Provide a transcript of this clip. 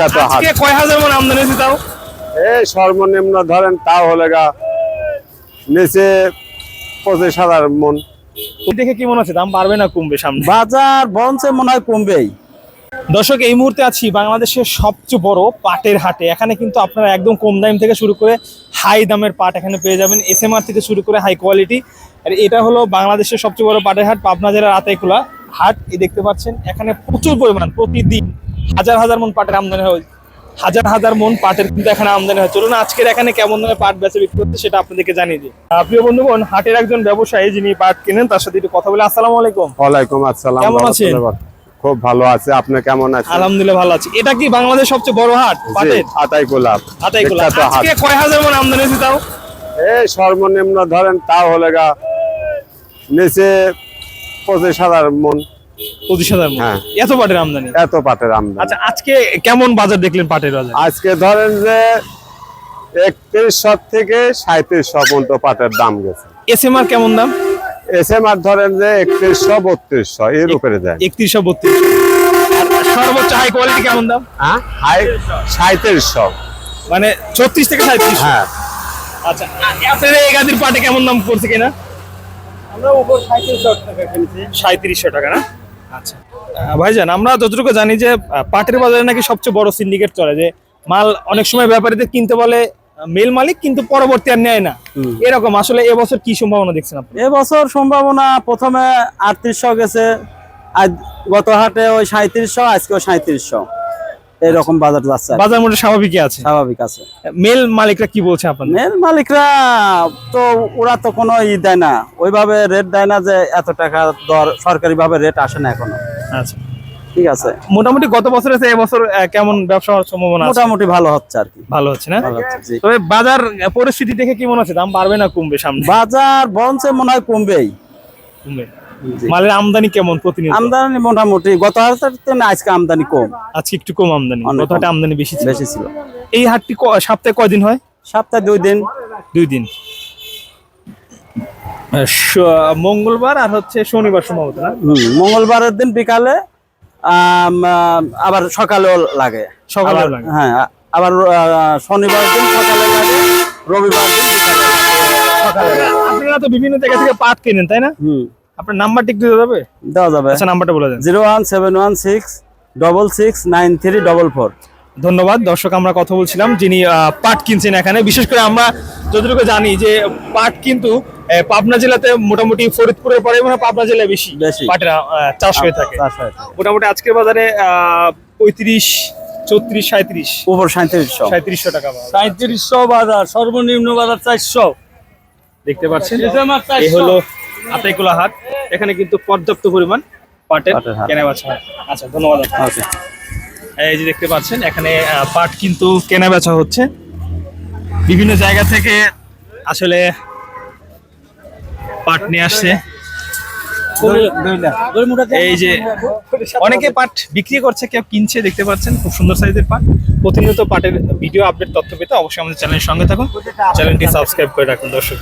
বিখ্যাত হাট। আজকে কয় হাজার মন আমদানি হয়েছে তাও? এই সর্বনিম্ন ধরেন তাও হলে নিচে 25,000 মন। দেখে কি মনে হচ্ছে দাম বাড়বে না কমবে সামনে? বাজার বঞ্চে মনে হয় কমবেই। দর্শক, এই মুহূর্তে আছি বাংলাদেশের সবচেয়ে বড় পাটের হাটে। এখানে কিন্তু আপনারা একদম কম দাম থেকে শুরু করে হাই দামের পাট এখানে পেয়ে যাবেন, এসএমআর থেকে শুরু করে হাই কোয়ালিটি। আর এটা হলো বাংলাদেশের সবচেয়ে বড় পাটের হাট, পাবনা জেলার আতাইকুলা হাট। এই দেখতে পাচ্ছেন এখানে প্রচুর পরিমাণ, প্রতিদিন হাজার হাজার মন পাটের আমদানি হয়, হাজার হাজার মন পাটের কিন্তু এখানে আমদানি হয়। চলুন আজকের এখানে কেমন দামে পাট বেচে বিক্রি করতে সেটা আপনাদেরকে জানিয়ে দিই। প্রিয় বন্ধুগণ, হাটের একজন ব্যবসায়ী যিনি পাট কেনেন তার সাথে একটু কথা বলে। আসসালামু আলাইকুম। ওয়ালাইকুম আসসালাম। কেমন আছেন? খুব ভালো আছে, আপনি কেমন আছেন? আলহামদুলিল্লাহ ভালো আছি। এটা কি বাংলাদেশের সবচেয়ে বড় হাট পাটের? আতাইকুলা। আতাইকুলা। বিখ্যাত হাট। আজকে কয় হাজার মন আমদানি হয়েছে তাও? এই সর্বনিম্ন ধরেন তাও হলে নিচে 25,000 মন। 25,000 মন। হ্যাঁ। এত পাটের আমদানি? এত পাটের আমদানি। আচ্ছা, আজকে কেমন বাজার দেখলেন পাটের বাজার? আজকে ধরেন যে 3100 থেকে 3700 পর্যন্ত পাটের দাম গেছে। এসএমআর কেমন দাম? এসএমআর ধরেন যে 3100-3200 এর উপরে যায়। 3132। আর সর্বোচ্চ হাই কোয়ালিটি কেমন দাম? হ্যাঁ, হাই 3700। মানে 36 থেকে 37। হ্যাঁ। আচ্ছা, আপনার এই গাদির পাটে কেমন দাম পড়ছে কিনা? আমরা উপর 3700 টাকা কিনছি। 3700 টাকা না? আচ্ছা ভাইজান, আমরা যতটুকু জানি যে পাটের বাজারে নাকি সবচেয়ে বড় সিন্ডিকেট চলে, যে মাল অনেক সময় ব্যাপারীদের কিনতে বলে মেল মালিক, কিন্তু পরবর্তী আর নেয় না, এরকম। আসলে এবছর কি সম্ভাবনা দেখছেন আপনি? এবছর সম্ভাবনা প্রথমে 3800 গেছে, আজ গত হাটে ওই 3700, আজকেও 3700, এরকম বাজার যাচ্ছে। বাজার মোটামুটি স্বাভাবিকই আছে, স্বাভাবিক আছে। মেল মালিকরা কি বলছে আপনাদের? মেল মালিকরা তো ওরা তো কোনো দেয় না, ওইভাবে রেট দেয় না, যে এত টাকা দর সরকারি ভাবে রেট আসে না এখনো। আচ্ছা, ঠিক আছে। মোটামুটি গত বছর আছে, এবছর কেমন ব্যবসা হওয়ার সম্ভাবনা আছে? মোটামুটি ভালো হচ্ছে আর কি। ভালো হচ্ছে না? ভালো হচ্ছে, জি। তবে বাজার পরিস্থিতি দেখে কি মনে হচ্ছে দাম বাড়বে না কমবে সামনে? বাজার বঞ্চে মনে হয় কমবেই। কমবে। জি। মালের আমদানি কেমন প্রতিনিয়ত? আমদানি মোটামুটি গত হাটে না, আজকে আমদানি কম। আজকে একটু কম আমদানি, অনেক গত হাটে কম। আমদানি বেশি ছিল। বেশি ছিল। এই হাটটি সপ্তাহে কয়দিন হয়? সপ্তাহে 2 দিন। 2 দিন, মঙ্গলবার আর হচ্ছে শনিবার সম্ভবত না? মঙ্গলবারের দিন বিকালে, আবার সকালেও লাগে। সকালেও আবার- লাগে। হ্যাঁ, আবার শনিবার দিন সকালে লাগে, রবিবার দিন বিকালে লাগে। সকালে লাগে। আপনারা তো বিভিন্ন জায়গা থেকে পাট কেনেন, তাই না? আপনার নাম্বারটা একটু দেওয়া যাবে? দেওয়া যাবে। আচ্ছা, নাম্বারটা বলে দেন। 01716669344। ধন্যবাদ। দর্শক, আমরা কথা বলছিলাম যিনি পাট কিনছেন এখানে। বিশেষ করে আমরা যতটুকু জানি যে পাট কিন্তু পাবনা জেলাতে মোটামুটি ফরিদপুরের পরে মনে হয় পাবনা জেলায় বেশি বেশি। পাটের চাষ হয়ে থাকে। চাষ হয়ে থাকে। মোটামুটি আজকের বাজারে 35, 34, 37, উপর 3700। 3700 টাকা বাজার। 3700 বাজার, সর্বনিম্ন বাজার 400। দেখতে পাচ্ছেন এই হলো আতাইকুলা হাট। এখানে কিন্তু পর্যাপ্ত পরিমাণ পাটের পাটের হাট। কেনাবেচা হয়। আচ্ছা, ধন্যবাদ। ওকে। এই যে দেখতে পাচ্ছেন এখানে পাট কিন্তু কেনাবেচা হচ্ছে বিভিন্ন জায়গা থেকে, আসলে পাট নিয়ে আসছে। এই যে অনেকে পাট বিক্রি করছে, কেউ কিনছে, দেখতে পাচ্ছেন খুব সুন্দর সাইজের পাট। প্রতিনিয়ত পাটের ভিডিও আপডেট তথ্য পেতে অবশ্যই আমাদের চ্যানেলের সঙ্গে থাকুন, চ্যানেলটি সাবস্ক্রাইব করে রাখুন দর্শক।